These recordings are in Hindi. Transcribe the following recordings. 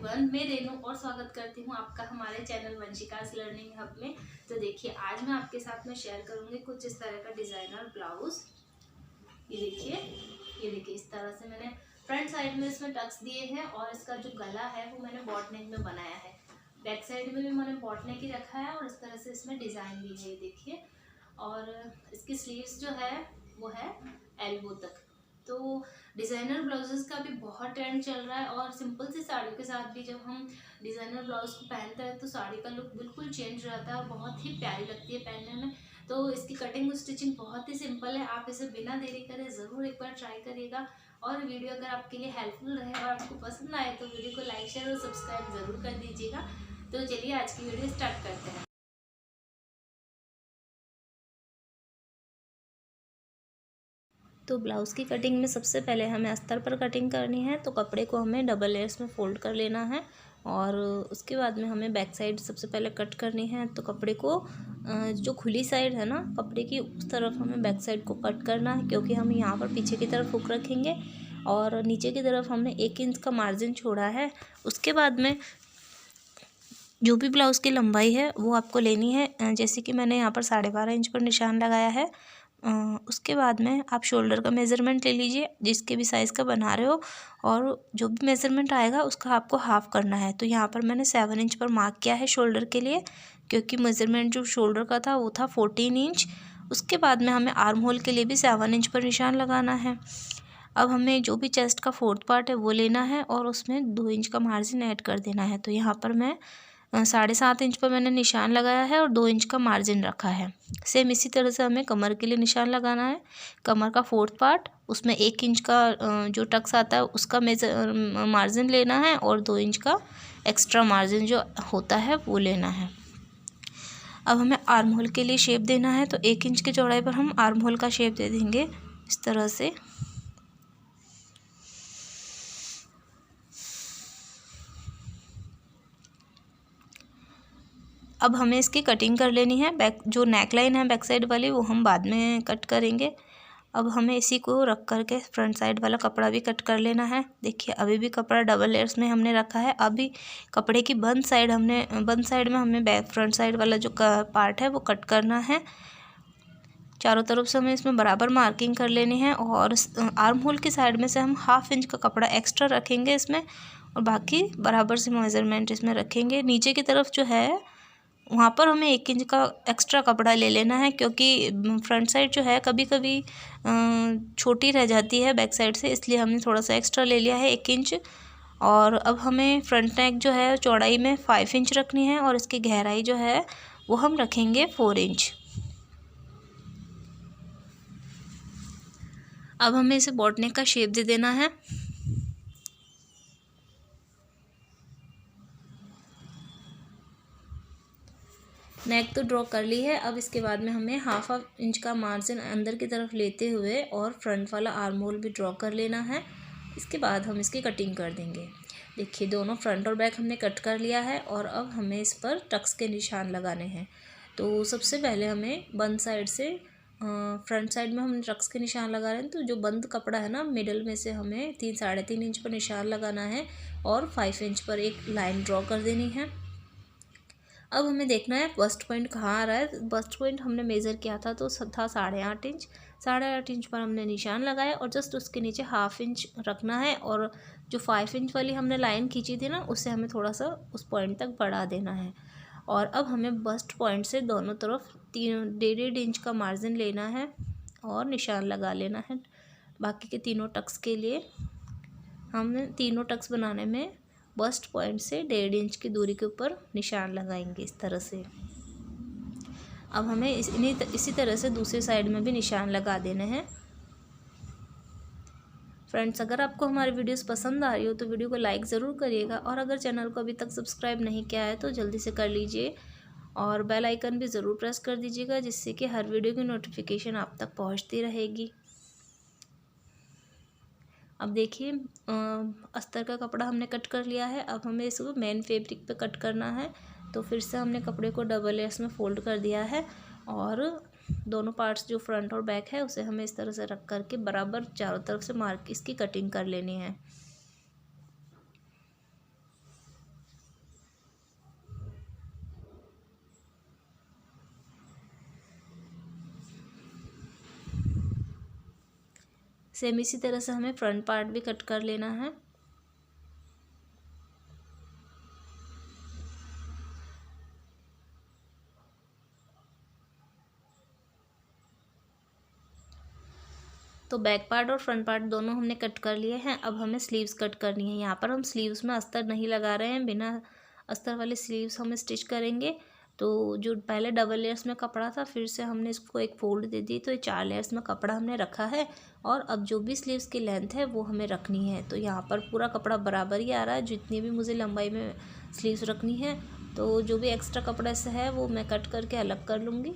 एवरीवन, मैं रेनू और स्वागत करती हूँ आपका हमारे चैनल वंशिकास लर्निंग हब में। तो देखिए, आज मैं आपके साथ में शेयर करूँगी कुछ इस तरह का डिज़ाइनर ब्लाउज। ये देखिए इस तरह से मैंने फ्रंट साइड में इसमें टक्स दिए हैं और इसका जो गला है वो मैंने बॉट नेक में बनाया है। बैक साइड में भी मैंने बॉट नेक ही रखा है और इस तरह से इसमें डिज़ाइन दी है, ये देखिए। और इसकी स्लीव्स जो है वो है एल्बो तक। तो डिज़ाइनर ब्लाउजेस का भी बहुत ट्रेंड चल रहा है और सिंपल सी साड़ियों के साथ भी जब हम डिज़ाइनर ब्लाउज को पहनते हैं तो साड़ी का लुक बिल्कुल चेंज रहता है और बहुत ही प्यारी लगती है पहनने में। तो इसकी कटिंग स्टिचिंग बहुत ही सिंपल है, आप इसे बिना देरी करे ज़रूर एक बार ट्राई करिएगा। और वीडियो अगर आपके लिए हेल्पफुल रहे और आपको पसंद आए तो वीडियो को लाइक शेयर और सब्सक्राइब ज़रूर कर दीजिएगा। तो चलिए आज की वीडियो स्टार्ट करते हैं। तो ब्लाउज़ की कटिंग में सबसे पहले हमें अस्तर पर कटिंग करनी है। तो कपड़े को हमें डबल लेयर्स में फ़ोल्ड कर लेना है और उसके बाद में हमें बैक साइड सबसे पहले कट करनी है। तो कपड़े को जो खुली साइड है ना कपड़े की, उस तरफ हमें बैक साइड को कट करना है, क्योंकि हम यहाँ पर पीछे की तरफ हुक रखेंगे और नीचे की तरफ हमने 1 इंच का मार्जिन छोड़ा है। उसके बाद में जो भी ब्लाउज़ की लंबाई है वो आपको लेनी है। जैसे कि मैंने यहाँ पर 12.5 इंच पर निशान लगाया है। उसके बाद में आप शोल्डर का मेज़रमेंट ले लीजिए, जिसके भी साइज़ का बना रहे हो, और जो भी मेज़रमेंट आएगा उसका आपको हाफ़ करना है। तो यहाँ पर मैंने 7 इंच पर मार्क किया है शोल्डर के लिए, क्योंकि मेज़रमेंट जो शोल्डर का था वो था 14 इंच। उसके बाद में हमें आर्म होल के लिए भी 7 इंच पर निशान लगाना है। अब हमें जो भी चेस्ट का 4th पार्ट है वो लेना है और उसमें 2 इंच का मार्जिन ऐड कर देना है। तो यहाँ पर मैं 7.5 इंच पर मैंने निशान लगाया है और 2 इंच का मार्जिन रखा है। सेम इसी तरह से हमें कमर के लिए निशान लगाना है। कमर का 4th पार्ट, उसमें 1 इंच का जो टक्स आता है उसका मार्जिन लेना है और 2 इंच का एक्स्ट्रा मार्जिन जो होता है वो लेना है। अब हमें आर्म होल के लिए शेप देना है। तो 1 इंच की चौड़ाई पर हम आर्म होल का शेप दे देंगे इस तरह से। अब हमें इसकी कटिंग कर लेनी है। बैक जो नेक लाइन है बैक साइड वाली वो हम बाद में कट करेंगे। अब हमें इसी को रख करके फ्रंट साइड वाला कपड़ा भी कट कर लेना है। देखिए अभी भी कपड़ा डबल लेयर्स में हमने रखा है। अभी कपड़े की बंद साइड में हमें बैक फ्रंट साइड वाला जो पार्ट है वो कट करना है। चारों तरफ से हमें इसमें बराबर मार्किंग कर लेनी है और आर्म होल की साइड में से हम 1/2 इंच का कपड़ा एक्स्ट्रा रखेंगे इसमें और बाकी बराबर से मेजरमेंट इसमें रखेंगे। नीचे की तरफ जो है वहाँ पर हमें 1 इंच का एक्स्ट्रा कपड़ा ले लेना है, क्योंकि फ्रंट साइड जो है कभी कभी छोटी रह जाती है बैक साइड से, इसलिए हमने थोड़ा सा एक्स्ट्रा ले लिया है 1 इंच। और अब हमें फ्रंट नेक जो है चौड़ाई में 5 इंच रखनी है और इसकी गहराई जो है वो हम रखेंगे 4 इंच। अब हमें इसे बॉट नेक का शेप दे देना है। नेक तो ड्रॉ कर ली है। अब इसके बाद में हमें 1/2 इंच का मार्जिन अंदर की तरफ लेते हुए और फ्रंट वाला आर्म होल भी ड्रॉ कर लेना है। इसके बाद हम इसकी कटिंग कर देंगे। देखिए दोनों फ्रंट और बैक हमने कट कर लिया है और अब हमें इस पर टक्स के निशान लगाने हैं। तो सबसे पहले हमें बंद साइड से फ्रंट साइड में हम टक्स के निशान लगा रहे हैं। तो जो बंद कपड़ा है ना मिडल में से हमें 3-3.5 इंच पर निशान लगाना है और 5 इंच पर एक लाइन ड्रॉ कर देनी है। अब हमें देखना है बस्ट पॉइंट कहाँ आ रहा है। बस्ट पॉइंट हमने मेज़र किया था तो था 8.5 इंच। 8.5 इंच पर हमने निशान लगाया और जस्ट उसके नीचे 1/2 इंच रखना है और जो 5 इंच वाली हमने लाइन खींची थी ना उससे हमें थोड़ा सा उस पॉइंट तक बढ़ा देना है। और अब हमें बस्ट पॉइंट से दोनों तरफ 1.5 इंच का मार्जिन लेना है और निशान लगा लेना है। बाकी के तीनों टक्स के लिए हमने तीनों टक्स बनाने में बस्ट पॉइंट से 1.5 इंच की दूरी के ऊपर निशान लगाएंगे इस तरह से। अब हमें इसी तरह से दूसरी साइड में भी निशान लगा देने हैं। फ्रेंड्स, अगर आपको हमारी वीडियोस पसंद आ रही हो तो वीडियो को लाइक ज़रूर करिएगा और अगर चैनल को अभी तक सब्सक्राइब नहीं किया है तो जल्दी से कर लीजिए और बेल आइकन भी ज़रूर प्रेस कर दीजिएगा, जिससे कि हर वीडियो की नोटिफिकेशन आप तक पहुँचती रहेगी। अब देखिए अस्तर का कपड़ा हमने कट कर लिया है। अब हमें इसको मेन फैब्रिक पे कट करना है। तो फिर से हमने कपड़े को डबल लेयर्स में फ़ोल्ड कर दिया है और दोनों पार्ट्स जो फ्रंट और बैक है उसे हमें इस तरह से रख करके बराबर चारों तरफ से मार्क इसकी कटिंग कर लेनी है। सेम इसी तरह से हमें फ्रंट पार्ट भी कट कर लेना है। तो बैक पार्ट और फ्रंट पार्ट दोनों हमने कट कर लिए हैं। अब हमें स्लीव्स कट करनी है। यहाँ पर हम स्लीव्स में अस्तर नहीं लगा रहे हैं, बिना अस्तर वाले स्लीव्स हम स्टिच करेंगे। तो जो पहले डबल लेयर्स में कपड़ा था, फिर से हमने इसको एक फोल्ड दे दी, तो ये 4 लेयर्स में कपड़ा हमने रखा है। और अब जो भी स्लीव्स की लेंथ है वो हमें रखनी है। तो यहाँ पर पूरा कपड़ा बराबर ही आ रहा है, जितनी भी मुझे लंबाई में स्लीव्स रखनी है। तो जो भी एक्स्ट्रा कपड़ा से है वो मैं कट करके अलग कर लूँगी।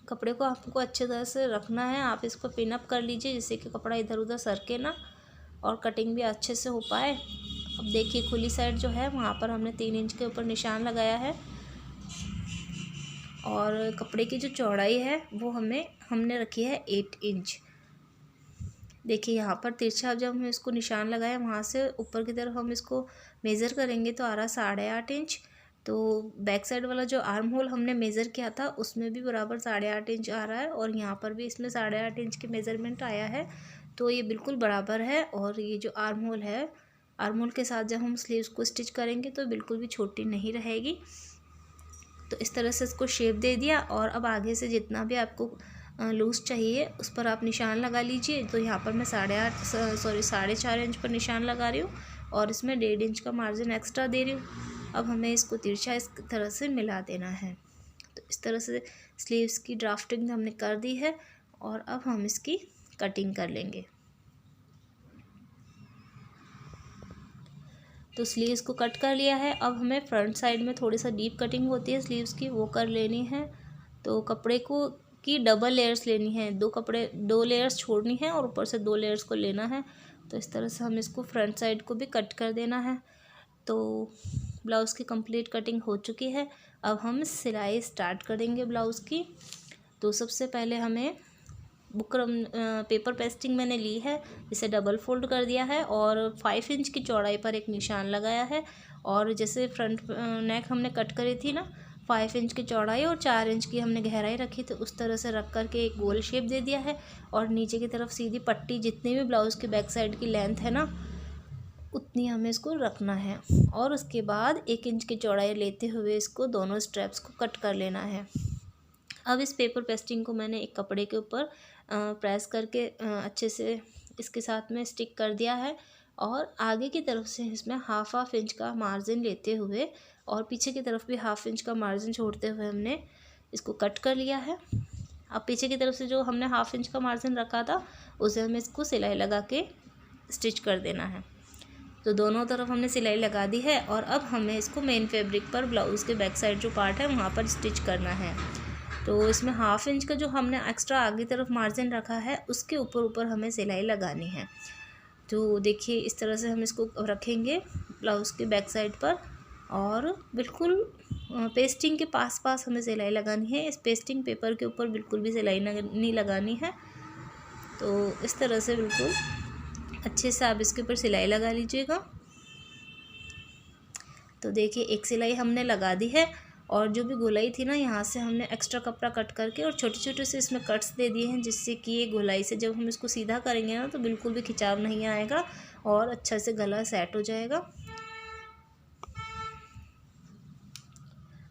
कपड़े को आपको अच्छे तरह से रखना है। आप इसको पिन अप कर लीजिए जिससे कि कपड़ा इधर उधर सरके ना और कटिंग भी अच्छे से हो पाए। अब देखिए खुली साइड जो है वहाँ पर हमने 3 इंच के ऊपर निशान लगाया है। और कपड़े की जो चौड़ाई है वो हमने रखी है 8 इंच। देखिए यहाँ पर तिरछा जब हम इसको निशान लगाए, वहाँ से ऊपर की तरफ हम इसको मेज़र करेंगे तो आ रहा 8.5 इंच। तो बैक साइड वाला जो आर्म होल हमने मेज़र किया था उसमें भी बराबर 8.5 इंच आ रहा है, और यहाँ पर भी इसमें 8.5 इंच की मेज़रमेंट आया है। तो ये बिल्कुल बराबर है। और ये जो आर्म होल है, आर्म होल के साथ जब हम स्लीव्स को स्टिच करेंगे तो बिल्कुल भी छोटी नहीं रहेगी। तो इस तरह से इसको शेप दे दिया। और अब आगे से जितना भी आपको लूज़ चाहिए उस पर आप निशान लगा लीजिए। तो यहाँ पर मैं 4.5 इंच पर निशान लगा रही हूँ, और इसमें 1.5 इंच का मार्जिन एक्स्ट्रा दे रही हूँ। अब हमें इसको तिरछा इस तरह से मिला देना है। तो इस तरह से स्लीव्स की ड्राफ्टिंग हमने कर दी है, और अब हम इसकी कटिंग कर लेंगे। तो स्लीव्स को कट कर लिया है। अब हमें फ्रंट साइड में थोड़ी सा डीप कटिंग होती है स्लीव्स की, वो कर लेनी है। तो कपड़े को की डबल लेयर्स लेनी है, 2 लेयर्स छोड़नी है और ऊपर से 2 लेयर्स को लेना है। तो इस तरह से हम इसको फ्रंट साइड को भी कट कर देना है। तो ब्लाउज़ की कंप्लीट कटिंग हो चुकी है। अब हम सिलाई स्टार्ट करेंगे ब्लाउज़ की। तो सबसे पहले हमें बुकरम पेपर पेस्टिंग मैंने ली है, इसे डबल फोल्ड कर दिया है और 5 इंच की चौड़ाई पर एक निशान लगाया है। और जैसे फ्रंट नेक हमने कट करी थी ना, 5 इंच की चौड़ाई और 4 इंच की हमने गहराई रखी थी, उस तरह से रख करके एक गोल शेप दे दिया है। और नीचे की तरफ सीधी पट्टी, जितनी भी ब्लाउज़ की बैक साइड की लेंथ है ना, उतनी हमें इसको रखना है। और उसके बाद 1 इंच की चौड़ाई लेते हुए इसको दोनों स्ट्रैप्स को कट कर लेना है। अब इस पेपर पेस्टिंग को मैंने एक कपड़े के ऊपर प्रेस करके अच्छे से इसके साथ में स्टिक कर दिया है। और आगे की तरफ से इसमें हाफ इंच का मार्जिन लेते हुए और पीछे की तरफ भी हाफ इंच का मार्जिन छोड़ते हुए हमने इसको कट कर लिया है। अब पीछे की तरफ से जो हमने हाफ इंच का मार्जिन रखा था उसे हमें इसको सिलाई लगा के स्टिच कर देना है। तो दोनों तरफ हमने सिलाई लगा दी है, और अब हमें इसको मेन फैब्रिक पर ब्लाउज़ के बैक साइड जो पार्ट है वहाँ पर स्टिच करना है। तो इसमें हाफ इंच का जो हमने एक्स्ट्रा आगे तरफ मार्जिन रखा है उसके ऊपर हमें सिलाई लगानी है। तो देखिए इस तरह से हम इसको रखेंगे ब्लाउज़ के बैक साइड पर, और बिल्कुल पेस्टिंग के पास हमें सिलाई लगानी है। इस पेस्टिंग पेपर के ऊपर बिल्कुल भी सिलाई नहीं लगानी है। तो इस तरह से बिल्कुल अच्छे से आप इसके ऊपर सिलाई लगा लीजिएगा। तो देखिए एक सिलाई हमने लगा दी है, और जो भी गोलाई थी ना, यहाँ से हमने एक्स्ट्रा कपड़ा कट करके और छोटे छोटे से इसमें कट्स दे दिए हैं, जिससे कि ये गोलाई से जब हम इसको सीधा करेंगे ना तो बिल्कुल भी खिंचाव नहीं आएगा और अच्छा से गला सेट हो जाएगा।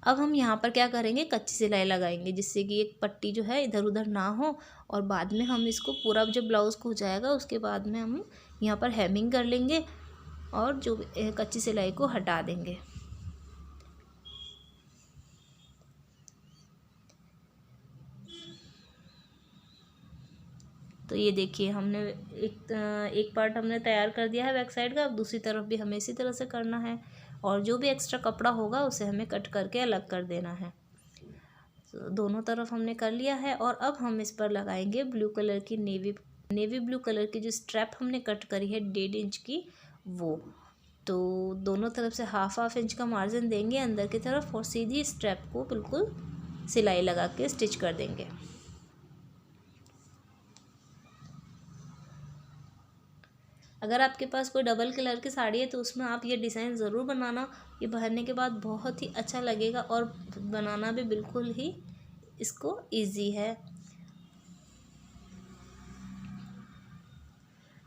अब हम यहाँ पर क्या करेंगे, कच्ची सिलाई लगाएंगे, जिससे कि एक पट्टी जो है इधर उधर ना हो। और बाद में हम इसको पूरा जब ब्लाउज़ को हो जाएगा उसके बाद में हम यहाँ पर हेमिंग कर लेंगे और जो कच्ची सिलाई को हटा देंगे। तो ये देखिए हमने एक पार्ट हमने तैयार कर दिया है बैक साइड का। अब दूसरी तरफ भी हमें इसी तरह से करना है, और जो भी एक्स्ट्रा कपड़ा होगा उसे हमें कट करके अलग कर देना है। तो दोनों तरफ हमने कर लिया है, और अब हम इस पर लगाएंगे ब्लू कलर की नेवी ब्लू कलर की जो स्ट्रैप हमने कट करी है 1.5 इंच की, वो। तो दोनों तरफ से हाफ इंच का मार्जिन देंगे अंदर की तरफ, और सीधी स्ट्रैप को बिल्कुल सिलाई लगा के स्टिच कर देंगे। अगर आपके पास कोई डबल कलर की साड़ी है तो उसमें आप ये डिज़ाइन ज़रूर बनाना। ये पहनने के बाद बहुत ही अच्छा लगेगा, और बनाना भी बिल्कुल ही इसको इजी है।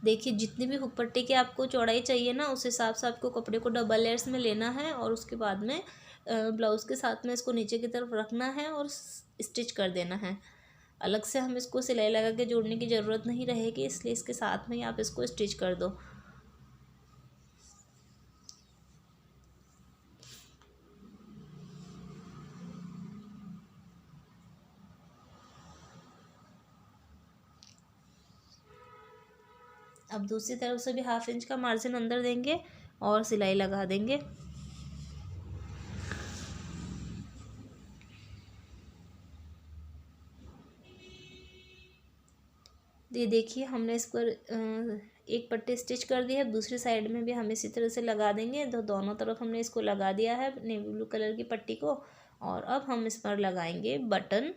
देखिए जितनी भी हुक पट्टी की आपको चौड़ाई चाहिए ना, उस हिसाब से आपको कपड़े को डबल लेयर्स में लेना है और उसके बाद में ब्लाउज़ के साथ में इसको नीचे की तरफ रखना है और स्टिच कर देना है। अलग से हम इसको सिलाई लगा के जोड़ने की ज़रूरत नहीं रहेगी, इसलिए इसके साथ में ही आप इसको स्टिच कर दो। अब दूसरी तरफ से भी 1/2 इंच का मार्जिन अंदर देंगे और सिलाई लगा देंगे। ये देखिए हमने इस पर एक पट्टी स्टिच कर दी है। दूसरी साइड में भी हम इसी तरह से लगा देंगे। तो दोनों तरफ हमने इसको लगा दिया है नेवी ब्लू कलर की पट्टी को। और अब हम इस पर लगाएंगे बटन।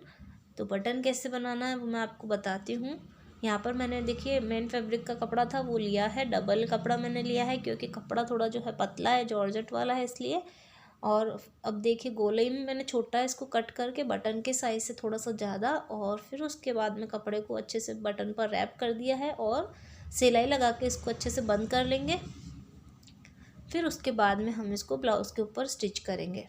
तो बटन कैसे बनाना है वो मैं आपको बताती हूँ। यहाँ पर मैंने देखिए मेन फैब्रिक का कपड़ा था वो लिया है, डबल कपड़ा मैंने लिया है क्योंकि कपड़ा थोड़ा जो है पतला है, जॉर्जेट वाला है इसलिए। और अब देखिए गोलाई में मैंने छोटा इसको कट करके बटन के साइज़ से थोड़ा सा ज़्यादा, और फिर उसके बाद में कपड़े को अच्छे से बटन पर रैप कर दिया है और सिलाई लगा के इसको अच्छे से बंद कर लेंगे। फिर उसके बाद में हम इसको ब्लाउज़ के ऊपर स्टिच करेंगे।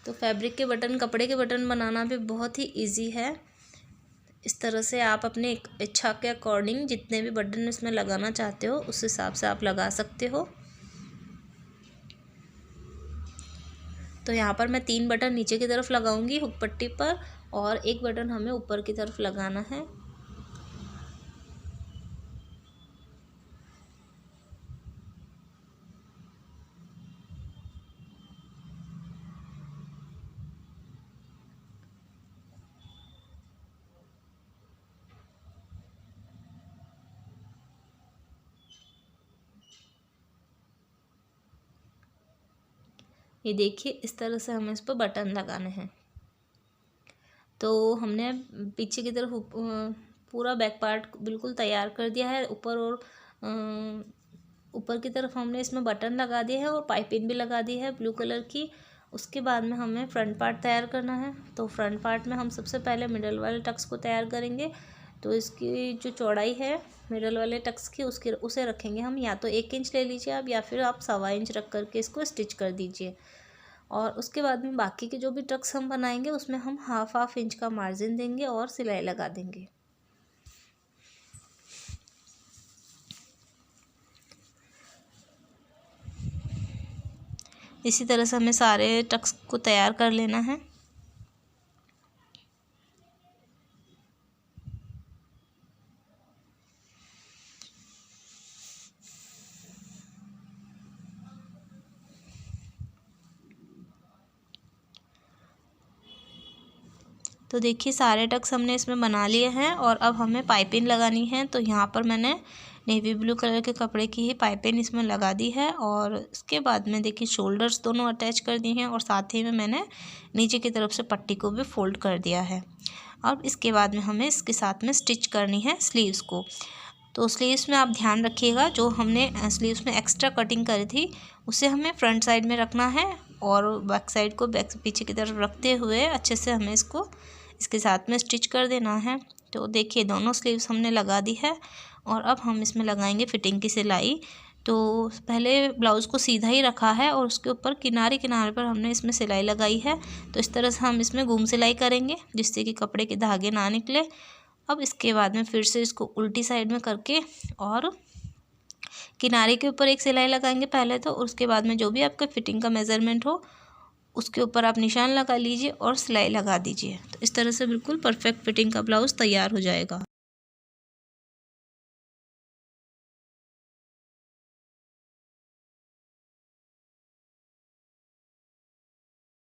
तो फैब्रिक के बटन, कपड़े के बटन बनाना भी बहुत ही इजी है। इस तरह से आप अपने इच्छा के अकॉर्डिंग जितने भी बटन इसमें लगाना चाहते हो उस हिसाब से आप लगा सकते हो। तो यहाँ पर मैं 3 बटन नीचे की तरफ लगाऊंगी हुक पट्टी पर और 1 बटन हमें ऊपर की तरफ लगाना है। ये देखिए इस तरह से हमें इस पर बटन लगाने हैं। तो हमने पीछे की तरफ पूरा बैक पार्ट बिल्कुल तैयार कर दिया है। ऊपर और ऊपर की तरफ हमने इसमें बटन लगा दिए हैं और पाइपिंग भी लगा दी है ब्लू कलर की। उसके बाद में हमें फ्रंट पार्ट तैयार करना है। तो फ्रंट पार्ट में हम सबसे पहले मिडल वाले टक्स को तैयार करेंगे। तो इसकी जो चौड़ाई है मिडल वाले टक्स की उसे रखेंगे हम, या तो 1 इंच ले लीजिए आप, या फिर आप 1.25 इंच रख करके इसको स्टिच कर दीजिए। और उसके बाद में बाकी के जो भी टक्स हम बनाएंगे उसमें हम 1/2 इंच का मार्जिन देंगे और सिलाई लगा देंगे। इसी तरह से हमें सारे टक्स को तैयार कर लेना है। तो देखिए सारे टक्स हमने इसमें बना लिए हैं और अब हमें पाइपिंग लगानी है। तो यहाँ पर मैंने नेवी ब्लू कलर के कपड़े की ही पाइपिंग इसमें लगा दी है और इसके बाद में देखिए शोल्डर्स दोनों अटैच कर दिए हैं और साथ ही में मैंने नीचे की तरफ से पट्टी को भी फोल्ड कर दिया है। अब इसके बाद में हमें इसके साथ में स्टिच करनी है स्लीव्स को। तो स्लीव्स में आप ध्यान रखिएगा, जो हमने स्लीव्स में एक्स्ट्रा कटिंग करी थी उसे हमें फ्रंट साइड में रखना है और बैक साइड को पीछे की तरफ रखते हुए अच्छे से हमें इसको इसके साथ में स्टिच कर देना है। तो देखिए दोनों स्लीव्स हमने लगा दी है और अब हम इसमें लगाएंगे फिटिंग की सिलाई। तो पहले ब्लाउज़ को सीधा ही रखा है और उसके ऊपर किनारे किनारे पर हमने इसमें सिलाई लगाई है। तो इस तरह से हम इसमें घूम सिलाई करेंगे जिससे कि कपड़े के धागे ना निकले। अब इसके बाद में फिर से इसको उल्टी साइड में करके और किनारे के ऊपर एक सिलाई लगाएंगे पहले तो, उसके बाद में जो भी आपका फिटिंग का मेज़रमेंट हो उसके ऊपर आप निशान लगा लीजिए और सिलाई लगा दीजिए। तो इस तरह से बिल्कुल परफेक्ट फिटिंग का ब्लाउज़ तैयार हो जाएगा।